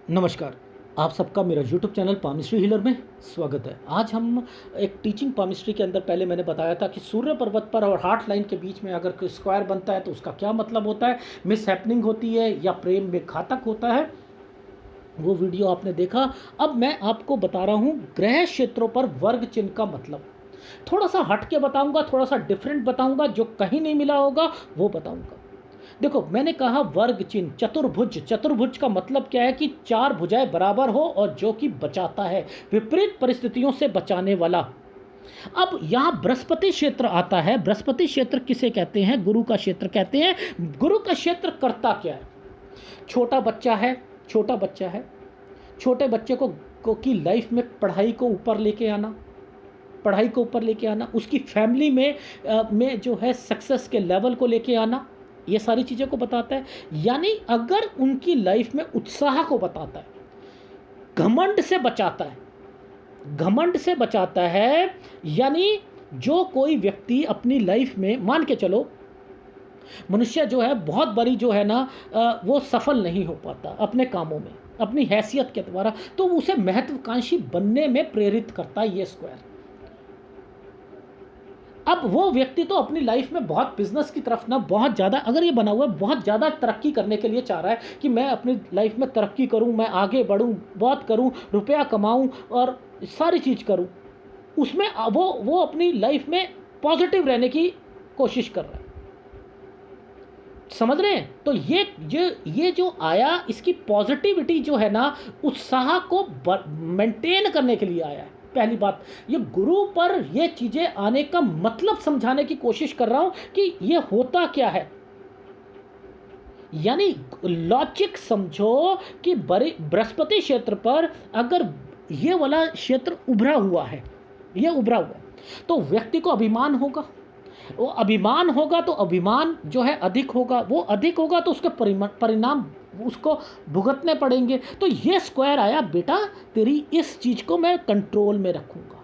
नमस्कार। आप सबका मेरा यूट्यूब चैनल पामिस्ट्री हीलर में स्वागत है। आज हम एक टीचिंग पामिस्ट्री के अंदर पहले मैंने बताया था कि सूर्य पर्वत पर और हार्ट लाइन के बीच में अगर कोई स्क्वायर बनता है तो उसका क्या मतलब होता है, मिस हैपनिंग होती है या प्रेम में घातक होता है। वो वीडियो आपने देखा। अब मैं आपको बता रहा हूँ ग्रह क्षेत्रों पर वर्ग चिन्ह का मतलब। थोड़ा सा हट के बताऊँगा, थोड़ा सा डिफरेंट बताऊँगा, जो कहीं नहीं मिला होगा वो बताऊँगा। देखो, मैंने कहा वर्ग चिन्ह, चतुर्भुज। चतुर्भुज का मतलब क्या है कि चार भुजाएं बराबर हो और जो कि बचाता है, विपरीत परिस्थितियों से बचाने वाला। अब यहाँ बृहस्पति क्षेत्र आता है। बृहस्पति क्षेत्र किसे कहते हैं? गुरु का क्षेत्र कहते हैं। गुरु का क्षेत्र करता क्या है? छोटा बच्चा है, छोटा बच्चा है, छोटे बच्चे को की लाइफ में पढ़ाई को ऊपर लेके आना, पढ़ाई को ऊपर लेके आना, उसकी फैमिली में जो है सक्सेस के लेवल को लेके आना, ये सारी चीज़ों को बताता है। यानी अगर उनकी लाइफ में उत्साह को बताता है, घमंड से बचाता है, घमंड से बचाता है। यानी जो कोई व्यक्ति अपनी लाइफ में, मान के चलो मनुष्य जो है बहुत बड़ी जो है ना, वो सफल नहीं हो पाता अपने कामों में, अपनी हैसियत के द्वारा, तो उसे महत्वाकांक्षी बनने में प्रेरित करता है ये स्क्वायर। अब वो व्यक्ति तो अपनी लाइफ में बहुत बिजनेस की तरफ ना, बहुत ज़्यादा, अगर ये बना हुआ है बहुत ज़्यादा तरक्की करने के लिए चाह रहा है कि मैं अपनी लाइफ में तरक्की करूं, मैं आगे बढ़ूं, बहुत करूं, रुपया कमाऊं और सारी चीज़ करूं, उसमें वो अपनी लाइफ में पॉजिटिव रहने की कोशिश कर रहा है। समझ रहे हैं? तो ये जो आया, इसकी पॉजिटिविटी जो है ना, उत्साह को मेंटेन करने के लिए आया है। पहली बात, ये गुरु पर ये चीज़ें आने का मतलब समझाने की कोशिश कर रहा हूं कि ये होता क्या है। यानी लॉजिक समझो कि बृहस्पति क्षेत्र पर अगर ये वाला क्षेत्र उभरा हुआ है, ये उभरा हुआ है, तो व्यक्ति को अभिमान होगा। वो अभिमान होगा तो अभिमान जो है अधिक होगा, वो अधिक होगा तो उसके परिणाम उसको भुगतने पड़ेंगे। तो ये स्क्वायर आया, बेटा तेरी इस चीज़ को मैं कंट्रोल में रखूँगा,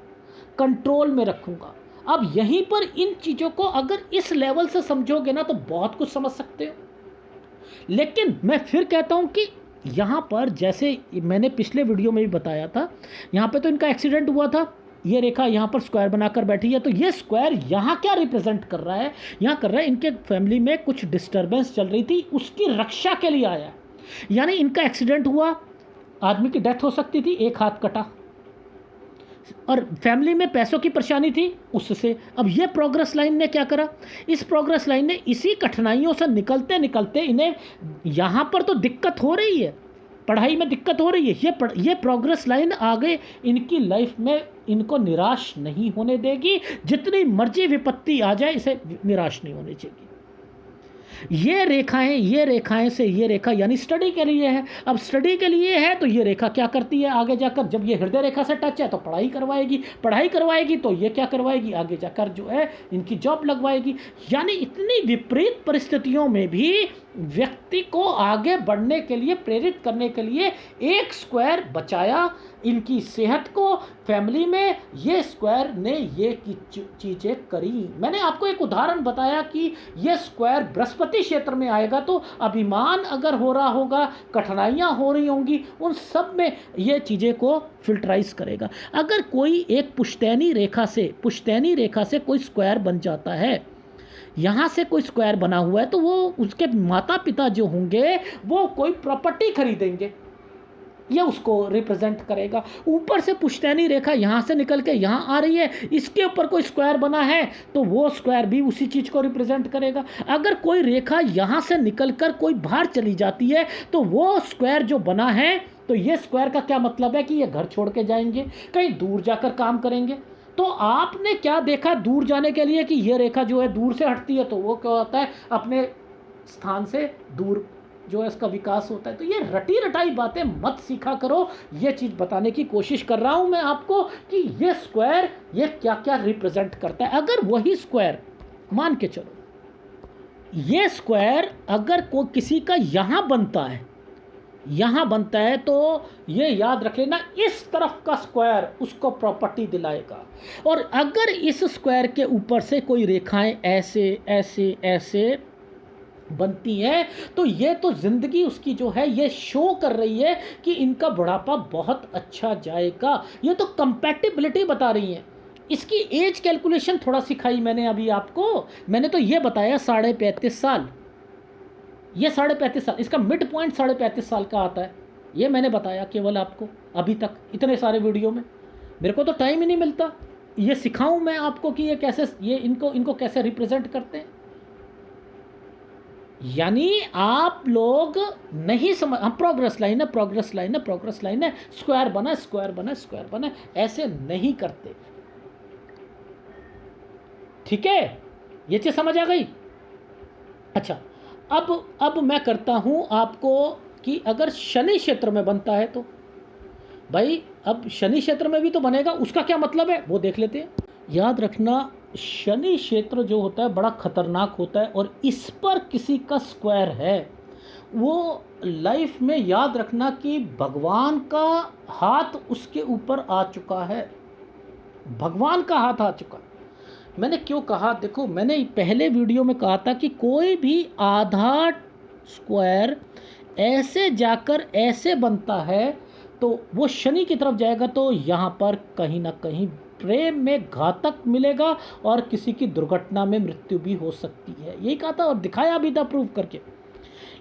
कंट्रोल में रखूँगा। अब यहीं पर इन चीज़ों को अगर इस लेवल से समझोगे ना तो बहुत कुछ समझ सकते हो। लेकिन मैं फिर कहता हूँ कि यहाँ पर जैसे मैंने पिछले वीडियो में भी बताया था, यहाँ पे तो इनका एक्सीडेंट हुआ था, ये रेखा यहाँ पर स्क्वायर बनाकर बैठी है। तो ये स्क्वायर यहाँ क्या रिप्रेजेंट कर रहा है? यहाँ कर रहा है इनके फैमिली में कुछ डिस्टर्बेंस चल रही थी, उसकी रक्षा के लिए आया है। यानी इनका एक्सीडेंट हुआ, आदमी की डेथ हो सकती थी, एक हाथ कटा, और फैमिली में पैसों की परेशानी थी उससे। अब ये प्रोग्रेस लाइन ने क्या करा? इस प्रोग्रेस लाइन ने इसी कठिनाइयों से निकलते निकलते इन्हें यहाँ पर तो दिक्कत हो रही है, पढ़ाई में दिक्कत हो रही है, ये प्रोग्रेस लाइन आगे इनकी लाइफ में इनको निराश नहीं होने देगी। जितनी मर्जी विपत्ति आ जाए, इसे निराश नहीं होनी चाहिए। ये रेखाएं से ये रेखा यानी स्टडी के लिए है। अब स्टडी के लिए है तो ये रेखा क्या करती है आगे जाकर? जब ये हृदय रेखा से टच है तो पढ़ाई करवाएगी, पढ़ाई करवाएगी तो ये क्या करवाएगी? आगे जाकर जो है इनकी जॉब लगवाएगी। यानी इतनी विपरीत परिस्थितियों में भी व्यक्ति को आगे बढ़ने के लिए, प्रेरित करने के लिए एक स्क्वायर बचाया इनकी सेहत को। फैमिली में ये स्क्वायर ने ये चीज़ें करी। मैंने आपको एक उदाहरण बताया कि ये स्क्वायर बृहस्पति क्षेत्र में आएगा तो अभिमान अगर हो रहा होगा, कठिनाइयाँ हो रही होंगी, उन सब में ये चीज़ें को फिल्टराइज करेगा। अगर कोई एक पुश्तैनी रेखा से कोई स्क्वायर बन जाता है, यहाँ से कोई स्क्वायर बना हुआ है, तो वो उसके माता पिता जो होंगे वो कोई प्रॉपर्टी खरीदेंगे, यह उसको रिप्रेजेंट करेगा। ऊपर से पुश्तैनी रेखा यहाँ से निकल के यहाँ आ रही है, इसके ऊपर कोई स्क्वायर बना है तो वो स्क्वायर भी उसी चीज़ को रिप्रेजेंट करेगा। अगर कोई रेखा यहाँ से निकलकर कोई बाहर चली जाती है तो वो स्क्वायर जो बना है, तो ये स्क्वायर का क्या मतलब है कि ये घर छोड़ के जाएंगे, कहीं दूर जाकर काम करेंगे। तो आपने क्या देखा दूर जाने के लिए कि ये रेखा जो है दूर से हटती है तो वो क्या होता है, अपने स्थान से दूर जो है इसका विकास होता है। तो ये रटी रटाई बातें मत सीखा करो। ये चीज़ बताने की कोशिश कर रहा हूँ मैं आपको कि ये स्क्वायर ये क्या क्या रिप्रेजेंट करता है। अगर वही स्क्वायर मान के चलो, ये स्क्वायर अगर कोई किसी का यहाँ बनता है तो ये याद रख लेना, इस तरफ का स्क्वायर उसको प्रॉपर्टी दिलाएगा। और अगर इस स्क्वायर के ऊपर से कोई रेखाएं ऐसे ऐसे ऐसे बनती हैं, तो ये तो ज़िंदगी उसकी जो है ये शो कर रही है कि इनका बुढ़ापा बहुत अच्छा जाएगा। ये तो कंपैटिबिलिटी बता रही हैं। इसकी एज कैलकुलेशन थोड़ा सिखाई मैंने अभी आपको। मैंने तो ये बताया 35.5 साल, ये 35.5 साल, इसका मिड पॉइंट 35.5 साल का आता है। ये मैंने बताया केवल आपको अभी तक इतने सारे वीडियो में। मेरे को तो टाइम ही नहीं मिलता ये सिखाऊं मैं आपको कि ये कैसे, ये इनको कैसे रिप्रेजेंट करते हैं। यानी आप लोग नहीं समझ, हम प्रोग्रेस लाइन है, प्रोग्रेस लाइन है, प्रोग्रेस लाइन है, स्क्वायर बना, स्क्वायर बना, स्क्वायर बना, ऐसे नहीं करते। ठीक है, ये चीज़ समझ आ गई। अच्छा, अब मैं करता हूं आपको कि अगर शनि क्षेत्र में बनता है तो भाई, अब शनि क्षेत्र में भी तो बनेगा, उसका क्या मतलब है वो देख लेते हैं। याद रखना, शनि क्षेत्र जो होता है बड़ा खतरनाक होता है, और इस पर किसी का स्क्वायर है, वो लाइफ में याद रखना कि भगवान का हाथ उसके ऊपर आ चुका है, भगवान का हाथ आ चुका। मैंने क्यों कहा, देखो मैंने पहले वीडियो में कहा था कि कोई भी आधा स्क्वायर ऐसे जाकर ऐसे बनता है तो वो शनि की तरफ जाएगा, तो यहाँ पर कहीं ना कहीं प्रेम में घातक मिलेगा और किसी की दुर्घटना में मृत्यु भी हो सकती है। यही कहा था और दिखाया भी था प्रूव करके।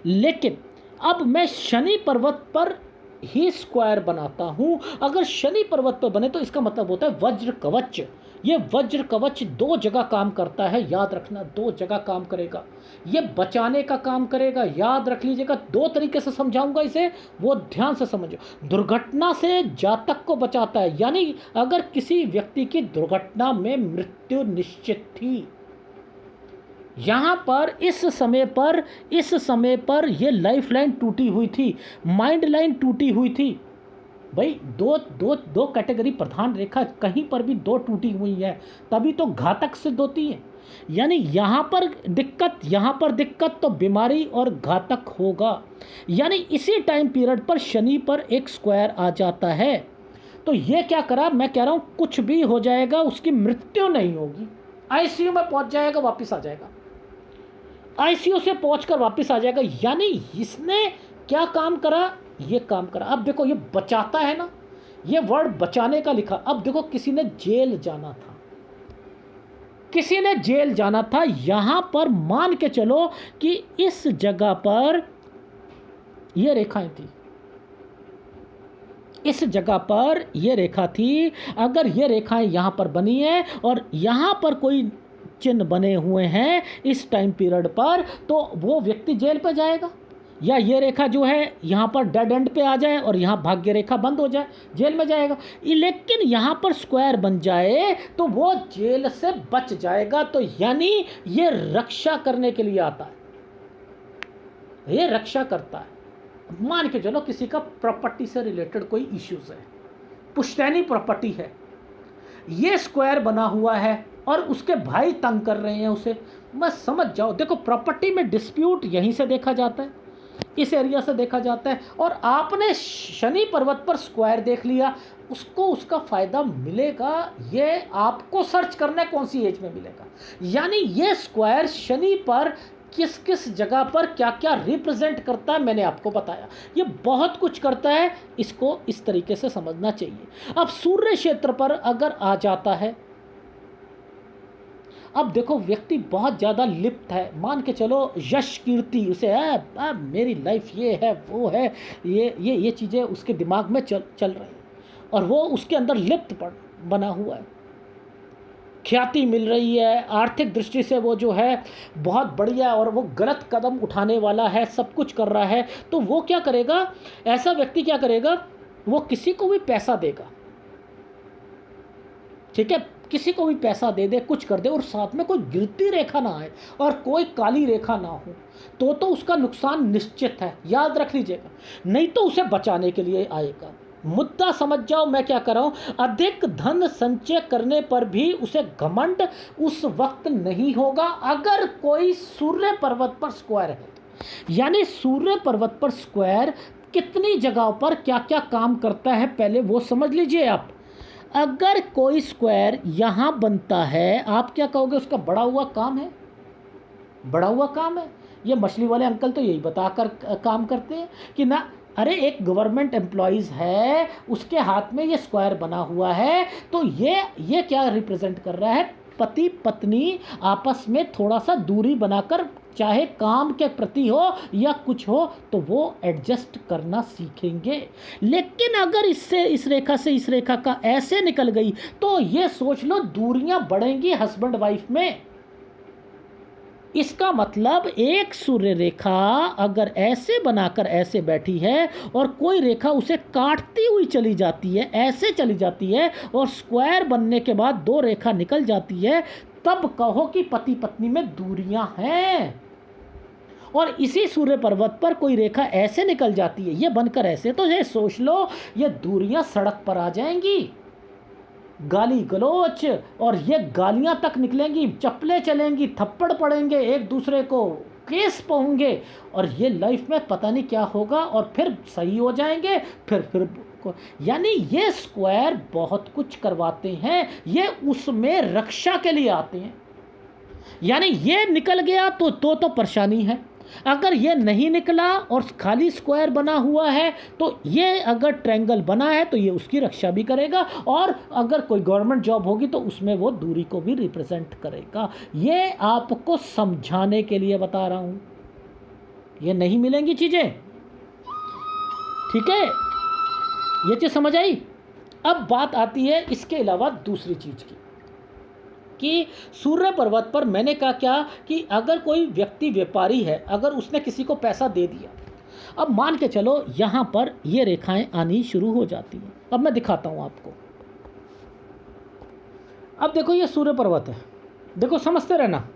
लेकिन अब मैं शनि पर्वत पर ही स्क्वायर बनाता हूँ। अगर शनि पर्वत पर बने तो इसका मतलब होता है वज्र कवच। ये वज्र कवच 2 जगह काम करता है, याद रखना, 2 जगह काम करेगा। ये बचाने का काम करेगा, याद रख लीजिएगा। 2 तरीके से समझाऊंगा इसे, वो ध्यान से समझो। दुर्घटना से जातक को बचाता है, यानी अगर किसी व्यक्ति की दुर्घटना में मृत्यु निश्चित थी, यहाँ पर इस समय पर ये लाइफ लाइन टूटी हुई थी, माइंड लाइन टूटी हुई थी। भाई दो कैटेगरी प्रधान रेखा कहीं पर भी 2 टूटी हुई है, तभी तो घातक सिद्ध होती है। यानी यहाँ पर दिक्कत तो बीमारी और घातक होगा। यानी इसी टाइम पीरियड पर शनि पर एक स्क्वायर आ जाता है, तो ये क्या करा, मैं कह रहा हूँ कुछ भी हो जाएगा, उसकी मृत्यु नहीं होगी। आईसीयू में पहुँच जाएगा, वापस आ जाएगा, आईसीयू से पहुंचकर वापस आ जाएगा। यानी इसने क्या काम करा, ये काम करा। अब देखो ये बचाता है ना, ये वर्ड बचाने का लिखा। अब देखो किसी ने जेल जाना था, यहां पर मान के चलो कि इस जगह पर ये रेखाएं थी, इस जगह पर ये रेखा थी। अगर ये रेखाएं यहां पर बनी है और यहां पर कोई चिन्ह बने हुए हैं इस टाइम पीरियड पर, तो वो व्यक्ति जेल पर जाएगा। या ये रेखा जो है यहाँ पर डेड एंड पे आ जाए और यहाँ भाग्य रेखा बंद हो जाए, जेल में जाएगा। लेकिन यहाँ पर स्क्वायर बन जाए तो वो जेल से बच जाएगा। तो यानी ये रक्षा करने के लिए आता है, ये रक्षा करता है। मान के चलो किसी का प्रॉपर्टी से रिलेटेड कोई इश्यूज है, पुश्तैनी प्रॉपर्टी है, ये स्क्वायर बना हुआ है और उसके भाई तंग कर रहे हैं उसे, मैं समझ जाओ। देखो प्रॉपर्टी में डिस्प्यूट यहीं से देखा जाता है, इस एरिया से देखा जाता है, और आपने शनि पर्वत पर स्क्वायर देख लिया, उसको उसका फायदा मिलेगा। ये आपको सर्च करना है कौन सी एज में मिलेगा। यानी ये स्क्वायर शनि पर किस किस जगह पर क्या क्या रिप्रेजेंट करता है मैंने आपको बताया। ये बहुत कुछ करता है, इसको इस तरीके से समझना चाहिए। अब सूर्य क्षेत्र पर अगर आ जाता है, अब देखो व्यक्ति बहुत ज़्यादा लिप्त है, मान के चलो यश कीर्ति उसे है, मेरी लाइफ ये है वो है, ये चीज़ें उसके दिमाग में चल रही हैं और वो उसके अंदर लिप्त बना हुआ है। ख्याति मिल रही है, आर्थिक दृष्टि से वो जो है बहुत बढ़िया, और वो गलत कदम उठाने वाला है, सब कुछ कर रहा है। तो वो क्या करेगा, ऐसा व्यक्ति क्या करेगा, वो किसी को भी पैसा देगा, ठीक है, किसी को भी पैसा दे दे, कुछ कर दे, और साथ में कोई गिरती रेखा ना आए और कोई काली रेखा ना हो, तो उसका नुकसान निश्चित है, याद रख लीजिएगा। नहीं तो उसे बचाने के लिए आएगा। मुद्दा समझ जाओ मैं क्या कर रहा हूं। अधिक धन संचय करने पर भी उसे घमंड उस वक्त नहीं होगा अगर कोई सूर्य पर्वत पर स्क्वायर है। यानी सूर्य पर्वत पर स्क्वायर कितनी जगहों पर क्या क्या काम करता है पहले वो समझ लीजिए आप। अगर कोई स्क्वायर यहाँ बनता है, आप क्या कहोगे, उसका बड़ा हुआ काम है, बड़ा हुआ काम है। ये मछली वाले अंकल तो यही बताकर काम करते हैं कि ना, अरे एक गवर्नमेंट एम्प्लॉइज़ है, उसके हाथ में ये स्क्वायर बना हुआ है, तो ये क्या रिप्रेजेंट कर रहा है? पति पत्नी आपस में थोड़ा सा दूरी बनाकर, चाहे काम के प्रति हो या कुछ हो, तो वो एडजस्ट करना सीखेंगे। लेकिन अगर इससे इस रेखा से इस रेखा का ऐसे निकल गई, तो ये सोच लो दूरियां बढ़ेंगी हस्बैंड वाइफ में। इसका मतलब एक सूर्य रेखा अगर ऐसे बनाकर ऐसे बैठी है और कोई रेखा उसे काटती हुई चली जाती है, ऐसे चली जाती है, और स्क्वायर बनने के बाद दो रेखा निकल जाती है, तब कहो कि पति पत्नी में दूरियां हैं। और इसी सूर्य पर्वत पर कोई रेखा ऐसे निकल जाती है, ये बनकर ऐसे, तो ये सोच लो ये दूरियां सड़क पर आ जाएंगी, गाली गलोच, और ये गालियां तक निकलेंगी, चप्पलें चलेंगी, थप्पड़ पड़ेंगे एक दूसरे को, केस पहुँगे, और ये लाइफ में पता नहीं क्या होगा, और फिर सही हो जाएंगे, फिर यानी ये स्क्वायर बहुत कुछ करवाते हैं, ये उसमें रक्षा के लिए आते हैं। यानी ये निकल गया तो परेशानी है, अगर ये नहीं निकला और खाली स्क्वायर बना हुआ है, तो ये अगर ट्रायंगल बना है तो ये उसकी रक्षा भी करेगा, और अगर कोई गवर्नमेंट जॉब होगी तो उसमें वो दूरी को भी रिप्रेजेंट करेगा। ये आपको समझाने के लिए बता रहा हूँ, ये नहीं मिलेंगी चीज़ें, ठीक है? ये चीज़ समझ आई। अब बात आती है इसके अलावा दूसरी चीज़ की, कि सूर्य पर्वत पर मैंने कहा क्या कि अगर कोई व्यक्ति व्यापारी है, अगर उसने किसी को पैसा दे दिया, अब मान के चलो यहाँ पर ये रेखाएं आनी शुरू हो जाती हैं। अब मैं दिखाता हूँ आपको। अब देखो ये सूर्य पर्वत है, देखो समझते रहना।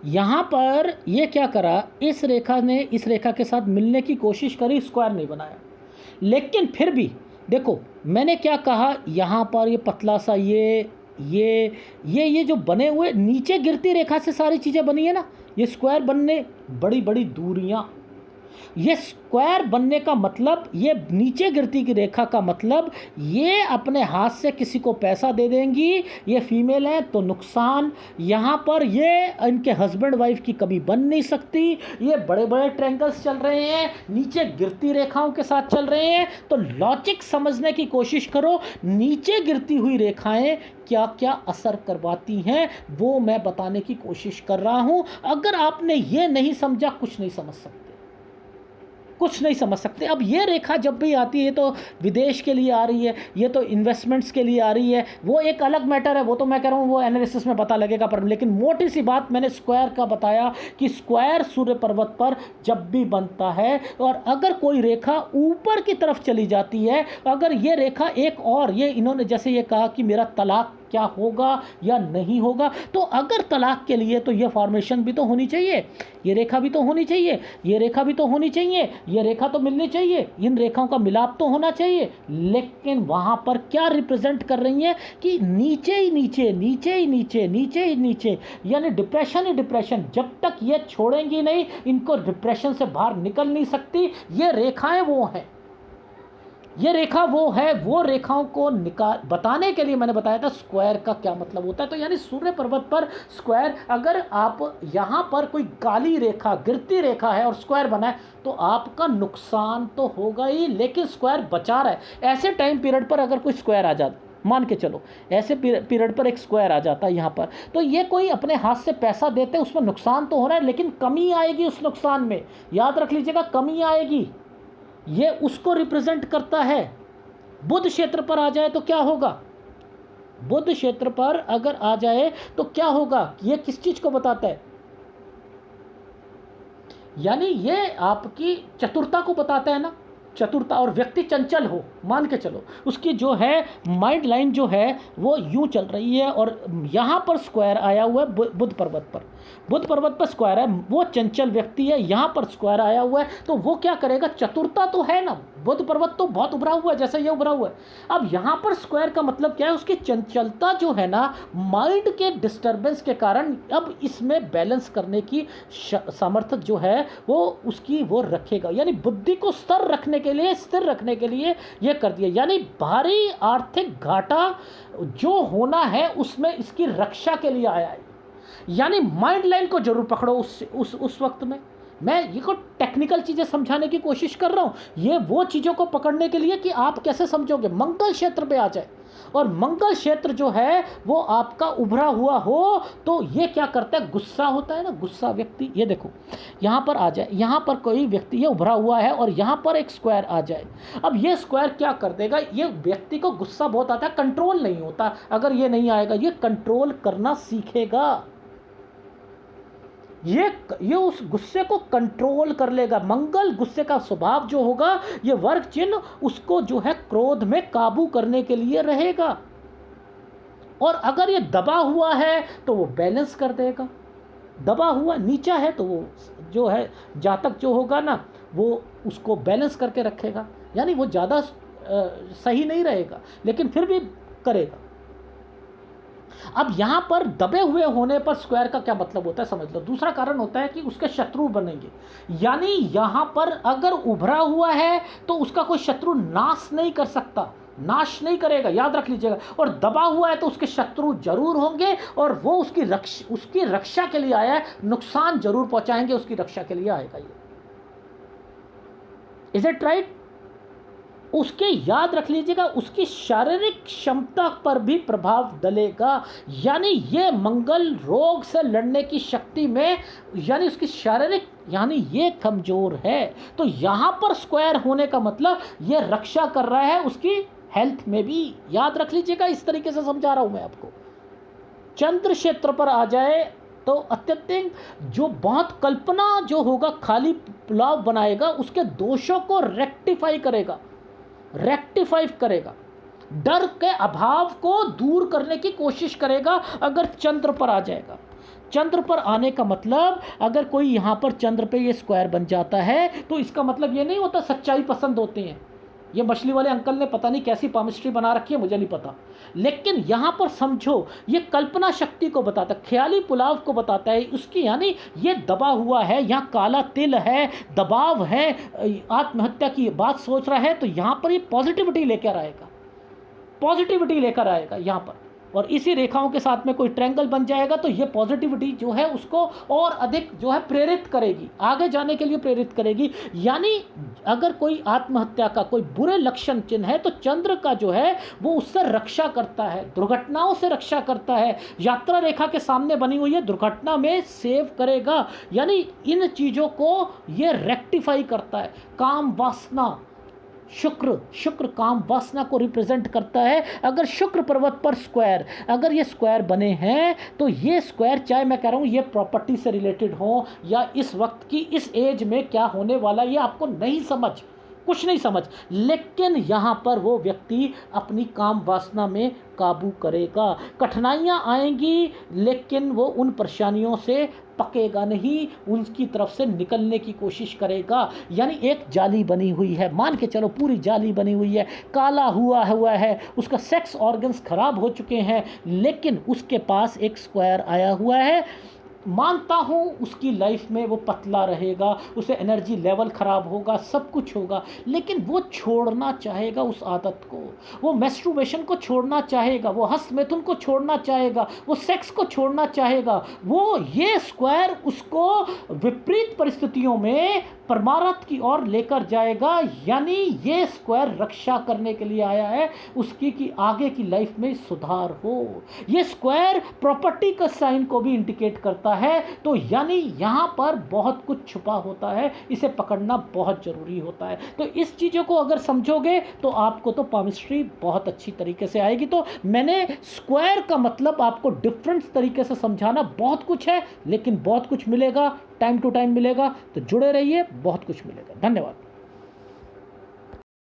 यहाँ पर ये क्या करा, इस रेखा ने इस रेखा के साथ मिलने की कोशिश करी, स्क्वायर नहीं बनाया, लेकिन फिर भी देखो मैंने क्या कहा, यहाँ पर ये पतला सा ये जो बने हुए नीचे गिरती रेखा से सारी चीज़ें बनी है ना, ये स्क्वायर बनने बड़ी बड़ी दूरियां, ये स्क्वायर बनने का मतलब, ये नीचे गिरती की रेखा का मतलब, ये अपने हाथ से किसी को पैसा दे देंगी, ये फीमेल हैं तो नुकसान, यहाँ पर ये इनके हस्बैंड वाइफ की कभी बन नहीं सकती, ये बड़े बड़े ट्रायंगल्स चल रहे हैं, नीचे गिरती रेखाओं के साथ चल रहे हैं। तो लॉजिक समझने की कोशिश करो, नीचे गिरती हुई रेखाएं क्या क्या असर करवाती हैं, वो मैं बताने की कोशिश कर रहा हूँ। अगर आपने ये नहीं समझा, कुछ नहीं समझ सकते, कुछ नहीं समझ सकते। अब ये रेखा जब भी आती है तो विदेश के लिए आ रही है, ये तो इन्वेस्टमेंट्स के लिए आ रही है, वो एक अलग मैटर है, वो तो मैं कह रहा हूँ वो एनालिसिस में पता लगेगा। पर लेकिन मोटी सी बात मैंने स्क्वायर का बताया कि स्क्वायर सूर्य पर्वत पर जब भी बनता है, और अगर कोई रेखा ऊपर की तरफ चली जाती है, अगर ये रेखा एक और, ये इन्होंने जैसे ये कहा कि मेरा तलाक क्या होगा या नहीं होगा, तो अगर तलाक के लिए तो ये फॉर्मेशन भी तो होनी चाहिए, ये रेखा भी तो होनी चाहिए, ये रेखा भी तो होनी चाहिए, ये रेखा तो मिलनी चाहिए, इन रेखाओं का मिलाप तो होना चाहिए। लेकिन वहाँ पर क्या रिप्रेजेंट कर रही है कि नीचे ही नीचे, नीचे ही नीचे, नीचे ही नीचे, यानी डिप्रेशन ही डिप्रेशन। जब तक ये छोड़ेंगी नहीं, इनको डिप्रेशन से बाहर निकल नहीं सकती। ये रेखाएं वो हैं, ये रेखा वो है, वो रेखाओं को बताने के लिए मैंने बताया था स्क्वायर का क्या मतलब होता है। तो यानी सूर्य पर्वत पर स्क्वायर, अगर आप यहाँ पर कोई काली रेखा, गिरती रेखा है और स्क्वायर बना है, तो आपका नुकसान तो होगा ही, लेकिन स्क्वायर बचा रहा है। ऐसे टाइम पीरियड पर अगर कोई स्क्वायर आ जाता, मान के चलो ऐसे पीरियड पर एक स्क्वायर आ जाता है यहाँ पर, तो ये कोई अपने हाथ से पैसा देते, उसमें नुकसान तो हो रहा है, लेकिन कमी आएगी उस नुकसान में, याद रख लीजिएगा, कमी आएगी। ये उसको रिप्रेजेंट करता है। बुध क्षेत्र पर आ जाए तो क्या होगा, बुध क्षेत्र पर अगर आ जाए तो क्या होगा, ये किस चीज को बताता है, यानी ये आपकी चतुरता को बताता है ना, चतुरता। और व्यक्ति चंचल हो, मान के चलो उसकी जो है माइंड लाइन जो है वो यूं चल रही है, और यहाँ पर स्क्वायर आया हुआ है बुध पर्वत पर, बुध पर्वत पर स्क्वायर है, वो चंचल व्यक्ति है, यहाँ पर स्क्वायर आया हुआ है, तो वो क्या करेगा, चतुरता तो है ना, बुध पर्वत तो बहुत उभरा हुआ है, जैसे ये उभरा हुआ है। अब यहाँ पर स्क्वायर का मतलब क्या है, उसकी चंचलता जो है ना, माइंड के डिस्टर्बेंस के कारण अब इसमें बैलेंस करने की सामर्थ्य जो है वो उसकी वो रखेगा, यानी बुद्धि को स्थिर रखने के लिए ये कर दिया। यानी भारी आर्थिक घाटा जो होना है उसमें इसकी रक्षा के लिए आया है। यानी माइंड लाइन को जरूर पकड़ो उस वक्त में, मैं ये को टेक्निकल चीज़ें समझाने की कोशिश कर रहा हूँ, ये वो चीज़ों को पकड़ने के लिए कि आप कैसे समझोगे। मंगल क्षेत्र पे आ जाए, और मंगल क्षेत्र जो है वो आपका उभरा हुआ हो तो ये क्या करता है, गुस्सा होता है ना, गुस्सा व्यक्ति, ये देखो यहाँ पर आ जाए, यहाँ पर कोई व्यक्ति ये उभरा हुआ है और यहाँ पर एक स्क्वायर आ जाए। अब ये स्क्वायर क्या कर देगा, ये व्यक्ति को गुस्सा बहुत आता है, कंट्रोल नहीं होता। अगर ये नहीं आएगा, ये कंट्रोल करना सीखेगा, ये उस गुस्से को कंट्रोल कर लेगा। मंगल गुस्से का स्वभाव जो होगा, ये वर्ग चिन्ह उसको जो है क्रोध में काबू करने के लिए रहेगा। और अगर ये दबा हुआ है तो वो बैलेंस कर देगा, दबा हुआ नीचा है तो वो जो है जातक जो होगा ना, वो उसको बैलेंस करके रखेगा। यानी वो ज़्यादा सही नहीं रहेगा लेकिन फिर भी करेगा। अब यहाँ पर दबे हुए होने पर स्क्वायर का क्या मतलब होता है समझ लो। दूसरा कारण होता है कि उसके शत्रु बनेंगे, यानी यहाँ पर अगर उभरा हुआ है तो उसका कोई शत्रु नाश नहीं कर सकता, नाश नहीं करेगा, याद रख लीजिएगा। और दबा हुआ है तो उसके शत्रु जरूर होंगे और वो उसकी रक्षा के लिए आया है, नुकसान जरूर पहुंचाएंगे, उसकी रक्षा के लिए आएगा। ये इज इट राइट। उसके याद रख लीजिएगा, उसकी शारीरिक क्षमता पर भी प्रभाव डलेगा। यानी ये मंगल रोग से लड़ने की शक्ति में, यानी उसकी शारीरिक, यानी ये कमजोर है तो यहाँ पर स्क्वायर होने का मतलब ये रक्षा कर रहा है उसकी हेल्थ में भी। याद रख लीजिएगा, इस तरीके से समझा रहा हूं मैं आपको। चंद्र क्षेत्र पर आ जाए तो अत्यधिक जो बहुत कल्पना जो होगा, खाली पुलाव बनाएगा, उसके दोषों को रेक्टिफाई करेगा, डर के अभाव को दूर करने की कोशिश करेगा। अगर चंद्र पर आ जाएगा, चंद्र पर आने का मतलब, अगर कोई यहाँ पर चंद्र पे ये स्क्वायर बन जाता है तो इसका मतलब ये नहीं होता सच्चाई पसंद होती है। ये मछली वाले अंकल ने पता नहीं कैसी पामिस्ट्री बना रखी है, मुझे नहीं पता, लेकिन यहाँ पर समझो ये कल्पना शक्ति को बताता है, ख्याली पुलाव को बताता है उसकी। यानी ये दबा हुआ है, यहाँ काला तिल है, दबाव है, आत्महत्या की बात सोच रहा है, तो यहाँ पर ये पॉजिटिविटी लेकर आएगा, पॉजिटिविटी लेकर आएगा यहाँ पर। और इसी रेखाओं के साथ में कोई ट्रायंगल बन जाएगा तो ये पॉजिटिविटी जो है उसको और अधिक जो है प्रेरित करेगी, आगे जाने के लिए प्रेरित करेगी। यानी अगर कोई आत्महत्या का कोई बुरे लक्षण चिन्ह है तो चंद्र का जो है वो उससे रक्षा करता है, दुर्घटनाओं से रक्षा करता है। यात्रा रेखा के सामने बनी हुई है, दुर्घटना में सेव करेगा। यानी इन चीज़ों को ये रेक्टिफाई करता है। काम वासना, शुक्र काम वासना को रिप्रेजेंट करता है। अगर शुक्र पर्वत पर स्क्वायर, अगर ये स्क्वायर बने हैं तो ये स्क्वायर, चाहे मैं कह रहा हूँ ये प्रॉपर्टी से रिलेटेड हो या इस वक्त की इस एज में क्या होने वाला, ये आपको नहीं समझ, कुछ नहीं समझ, लेकिन यहाँ पर वो व्यक्ति अपनी काम वासना में काबू करेगा। कठिनाइयाँ आएंगी लेकिन वो उन परेशानियों से पकेगा नहीं, उनकी तरफ से निकलने की कोशिश करेगा। यानी एक जाली बनी हुई है, मान के चलो पूरी जाली बनी हुई है, काला हुआ है, उसका सेक्स ऑर्गन्स खराब हो चुके हैं, लेकिन उसके पास एक स्क्वायर आया हुआ है। मानता हूँ उसकी लाइफ में वो पतला रहेगा, उसे एनर्जी लेवल ख़राब होगा, सब कुछ होगा, लेकिन वो छोड़ना चाहेगा उस आदत को, वो मैस्टरबेशन को छोड़ना चाहेगा, वो हस्त मैथुन को छोड़ना चाहेगा, वो सेक्स को छोड़ना चाहेगा। वो ये स्क्वायर उसको विपरीत परिस्थितियों में परमार्थ की ओर लेकर जाएगा। यानी ये स्क्वायर रक्षा करने के लिए आया है उसकी, कि आगे की लाइफ में सुधार हो। ये स्क्वायर प्रॉपर्टी का साइन को भी इंडिकेट करता है। तो यानी यहाँ पर बहुत कुछ छुपा होता है, इसे पकड़ना बहुत ज़रूरी होता है। तो इस चीज़ों को अगर समझोगे तो आपको तो पामिस्ट्री बहुत अच्छी तरीके से आएगी। तो मैंने स्क्वायर का मतलब आपको डिफरेंट तरीके से समझाना, बहुत कुछ है लेकिन बहुत कुछ मिलेगा, टाइम टू टाइम मिलेगा, तो जुड़े रहिए, बहुत कुछ मिलेगा। धन्यवाद।